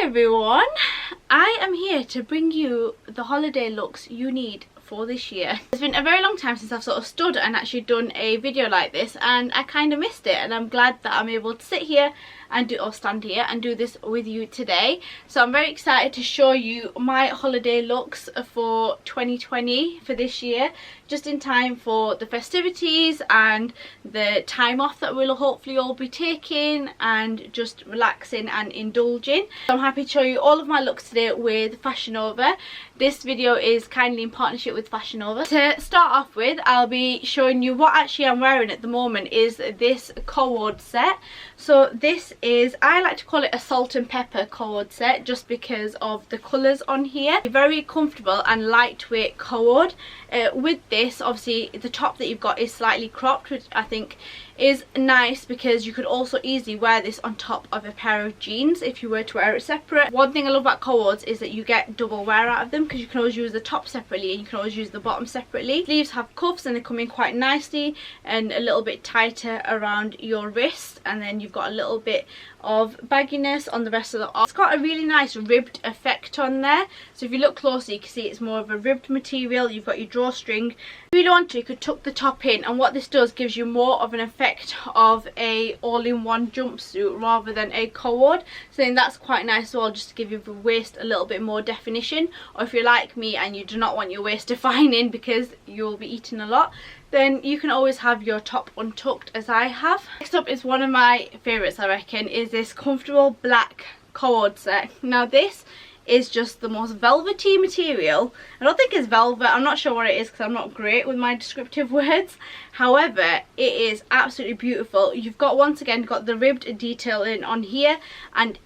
everyone, I am here to bring you the holiday looks you need for this year. It's been a very long time since I've sort of stood and actually done a video like this, and I kind of missed it, and I'm glad that I'm able to sit here and stand here and do this with you today. So I'm very excited to show you my holiday looks for 2020 for this year, just in time for the festivities and the time off that we'll hopefully all be taking and just relaxing and indulging. So I'm happy to show you all of my looks today with Fashionova. This video is kindly in partnership with Fashionova. To start off with, I'll be showing you what actually I'm wearing at the moment is this cord set. So this is, I like to call it a salt and pepper cord set just because of the colours on here. Very comfortable and lightweight cord. With this, obviously the top that you've got is slightly cropped, which I think is nice because you could also easily wear this on top of a pair of jeans if you were to wear it separate. One thing I love about cords is that you get double wear out of them because you can always use the top separately and you can always use the bottom separately. Sleeves have cuffs and they come in quite nicely and a little bit tighter around your wrist, and then you've got a little bit of bagginess on the rest of the arm. It's got a really nice ribbed effect on there, so if you look closely you can see it's more of a ribbed material. You've got your drawstring. If you want to, you could tuck the top in, and what this does gives you more of an effect of a all-in-one jumpsuit rather than a cord. So then that's quite nice as well, just to give your waist a little bit more definition. Or if you're like me and you do not want your waist defining because you'll be eating a lot, then you can always have your top untucked as I have. Next up is one of my favourites, I reckon, is this comfortable black cord set. Now this is just the most velvety material. I don't think it's velvet, I'm not sure what it is because I'm not great with my descriptive words. However, it is absolutely beautiful. You've got, once again, got the ribbed detailing on here, and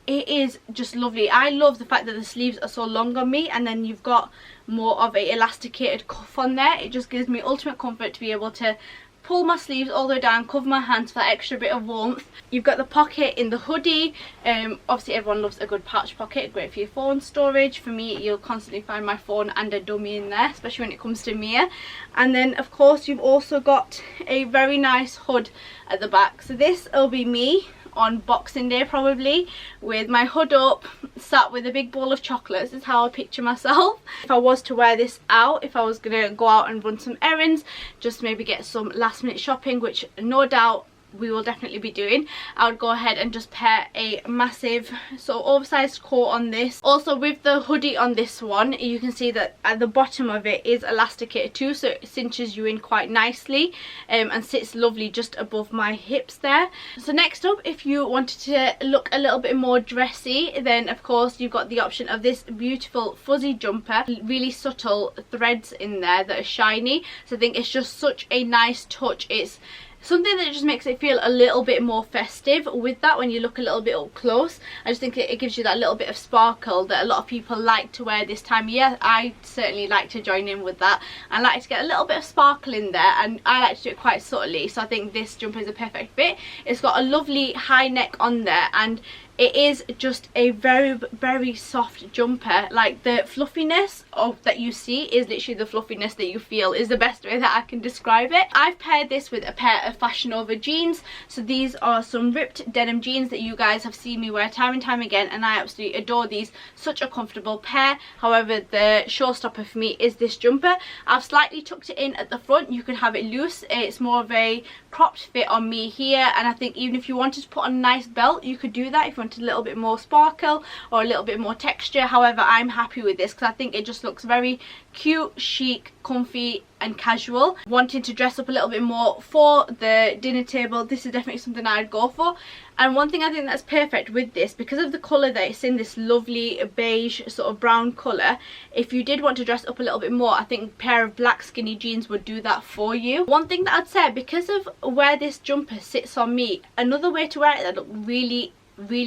it is just lovely. I love the fact that the sleeves are so long on me, and then you've got more of a elasticated cuff on there. It just gives me ultimate comfort to be able to pull my sleeves all the way down, cover my hands for that extra bit of warmth. You've got the pocket in the hoodie. Obviously everyone loves a good pouch pocket, great for your phone storage. For me, you'll constantly find my phone and a dummy in there, especially when it comes to Mia. And then of course you've also got a very nice hood at the back. So this will be me on Boxing Day probably, with my hood up, sat with a big bowl of chocolates. This is how I picture myself. If I was to wear this out, if I was going to go out and run some errands, just maybe get some last minute shopping, which no doubt we will definitely be doing, I would go ahead and just pair a massive sort of oversized coat on this. Also with the hoodie on this one, you can see that at the bottom of it is elasticated too, so it cinches you in quite nicely and sits lovely just above my hips there. So next up, if you wanted to look a little bit more dressy, then of course you've got the option of this beautiful fuzzy jumper. Really subtle threads in there that are shiny, so I think it's just such a nice touch. It's something that just makes it feel a little bit more festive with that when you look a little bit up close. I just think it gives you that little bit of sparkle that a lot of people like to wear this time of year. I certainly like to join in with that. I like to get a little bit of sparkle in there, and I like to do it quite subtly, so I think this jumper is a perfect fit. It's got a lovely high neck on there, and it is just a very soft jumper. Like the fluffiness of that you see is literally the fluffiness that you feel, is the best way that I can describe it. I've paired this with a pair of Fashionova jeans. So these are some ripped denim jeans that you guys have seen me wear time and time again, and I absolutely adore these. Such a comfortable pair. However, the showstopper for me is this jumper. I've slightly tucked it in at the front. You can have it loose. It's more of a cropped fit on me here, and I think even if you wanted to put on a nice belt, you could do that if you wanted a little bit more sparkle or a little bit more texture. However, I'm happy with this because I think it just looks very cute, chic, comfy and casual. Wanting to dress up a little bit more for the dinner table, this is definitely something I'd go for. And one thing I think that's perfect with this, because of the colour that it's in, this lovely beige sort of brown colour, if you did want to dress up a little bit more, I think a pair of black skinny jeans would do that for you. One thing that I'd say, because of where this jumper sits on me, another way to wear it that looked really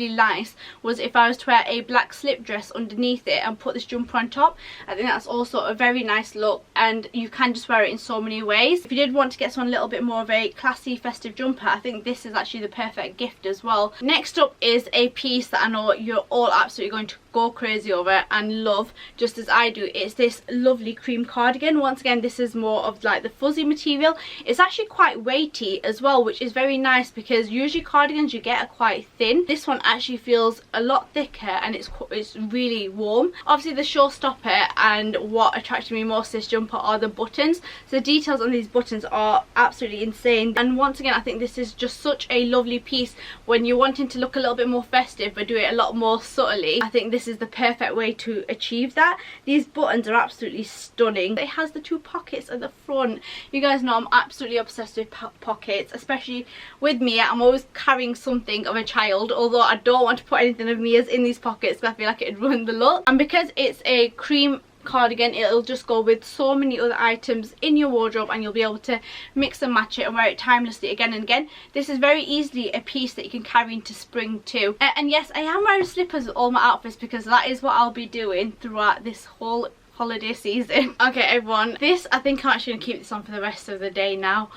nice was if I was to wear a black slip dress underneath it and put this jumper on top. I think that's also a very nice look, and you can just wear it in so many ways. If you did want to get someone a little bit more of a classy festive jumper, I think this is actually the perfect gift as well. Next up is a piece that I know you're all absolutely going to go crazy over and love, just as I do. It's this lovely cream cardigan. Once again, this is more of like the fuzzy material. It's actually quite weighty as well, which is very nice because usually cardigans you get are quite thin. this one actually feels a lot thicker and it's really warm. Obviously the showstopper and what attracted me most to this jumper are the buttons. So the details on these buttons are absolutely insane, and once again I think this is just such a lovely piece when you're wanting to look a little bit more festive but do it a lot more subtly. I think this is the perfect way to achieve that. These buttons are absolutely stunning. It has the 2 pockets at the front. You guys know I'm absolutely obsessed with pockets, especially with me. I'm always carrying something of a child, although I don't want to put anything of Mia's in these pockets because I feel like it'd ruin the look. And because it's a cream cardigan, it'll just go with so many other items in your wardrobe and you'll be able to mix and match it and wear it timelessly again and again. This is very easily a piece that you can carry into spring too. And yes, I am wearing slippers with all my outfits because that is what I'll be doing throughout this whole holiday season. Okay everyone, I think I'm actually going to keep this on for the rest of the day now.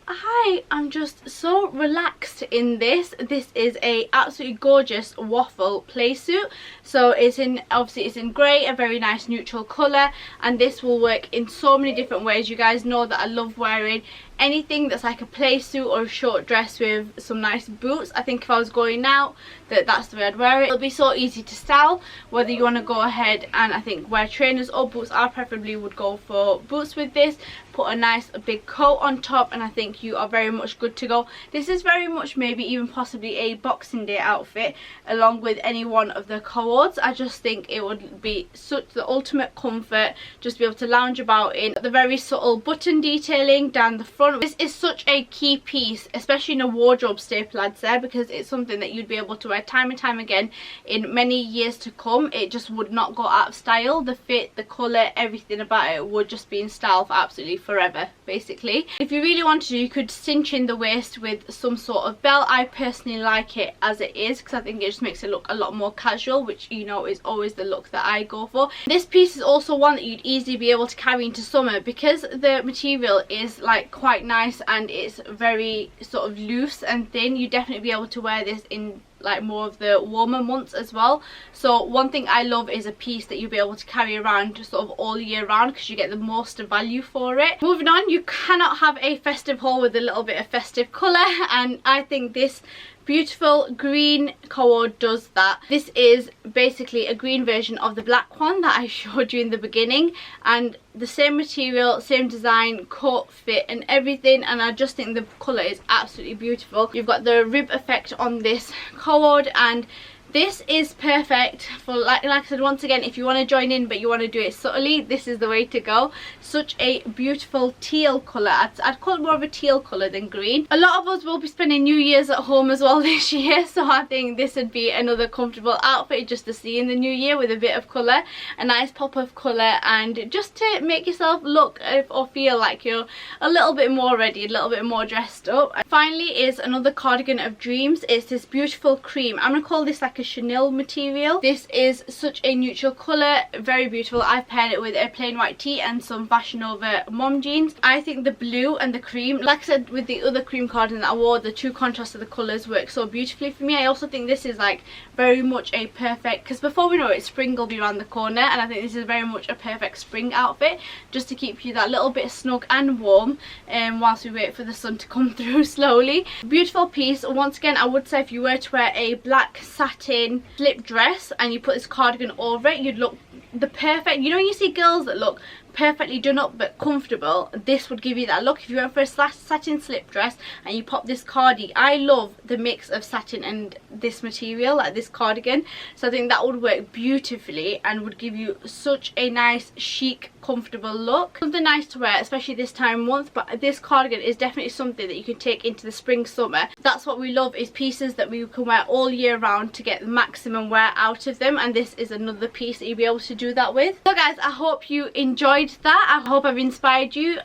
I am just so relaxed in this. This is a absolutely gorgeous waffle playsuit. So it's in, obviously it's in grey, a very nice neutral colour, and this will work in so many different ways. You guys know that I love wearing anything that's like a playsuit or a short dress with some nice boots. I think if I was going out, that's the way I'd wear it. It'll be so easy to style, whether you want to go ahead and I think wear trainers or boots. I preferably would go for boots with this. Put a nice big coat on top and I think you are very much good to go. This is very much maybe even possibly a Boxing Day outfit along with any one of the co-ords. I just think it would be such the ultimate comfort, just be able to lounge about in. The very subtle button detailing down the front. This is such a key piece, especially in a wardrobe staple I'd say, because it's something that you'd be able to wear time and time again in many years to come. It just would not go out of style. The fit, the colour, everything about it would just be in style for absolutely forever basically. If you really wanted to, you could cinch in the waist with some sort of belt. I personally like it as it is because I think it just makes it look a lot more casual, which you know is always the look that I go for. This piece is also one that you'd easily be able to carry into summer because the material is like quite nice and it's very sort of loose and thin. You definitely be able to wear this in like more of the warmer months as well. So one thing I love is a piece that you'll be able to carry around sort of all year round because you get the most value for it. Moving on, you cannot have a festive haul with a little bit of festive colour, and I think this beautiful green co-ord does that. This is basically a green version of the black one that I showed you in the beginning, and the same material, same design, cut, fit and everything, and I just think the colour is absolutely beautiful. You've got the rib effect on this co-ord, and this is perfect for, like I said, once again, if you want to join in but you want to do it subtly, this is the way to go. Such a beautiful teal colour. I'd call it more of a teal colour than green. A lot of us will be spending New Year's at home as well this year, so I think this would be another comfortable outfit just to see in the new year with a bit of colour, a nice pop of colour, and just to make yourself look or feel like you're a little bit more ready, a little bit more dressed up. And finally is another cardigan of dreams. It's this beautiful cream. I'm going to call this like a chenille material. This is such a neutral colour, very beautiful. I've paired it with a plain white tee and some Fashionova mom jeans. I think the blue and the cream, like I said with the other cream cardigan that I wore, the two contrasts of the colours work so beautifully for me. I also think this is like very much a perfect, because before we know it, spring will be around the corner, and I think this is very much a perfect spring outfit just to keep you that little bit snug and warm whilst we wait for the sun to come through slowly. Beautiful piece. Once again, I would say if you were to wear a black satin slip dress and you put this cardigan over it, you'd look the perfect, you know when you see girls that look perfectly done up but comfortable, this would give you that look. If you went for a satin slip dress and you pop this cardi, I love the mix of satin and this material, like this cardigan, so I think that would work beautifully and would give you such a nice chic comfortable look. Something nice to wear, especially this time of month, but this cardigan is definitely something that you can take into the spring summer. That's what we love, is pieces that we can wear all year round to get the maximum wear out of them, and this is another piece that you'll be able to do that with. So guys, I hope you enjoyed that. I hope I've inspired you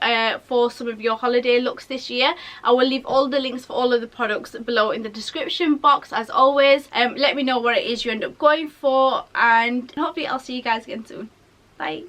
for some of your holiday looks this year. I will leave all the links for all of the products below in the description box as always. Let me know what it is you end up going for, and hopefully I'll see you guys again soon. Bye.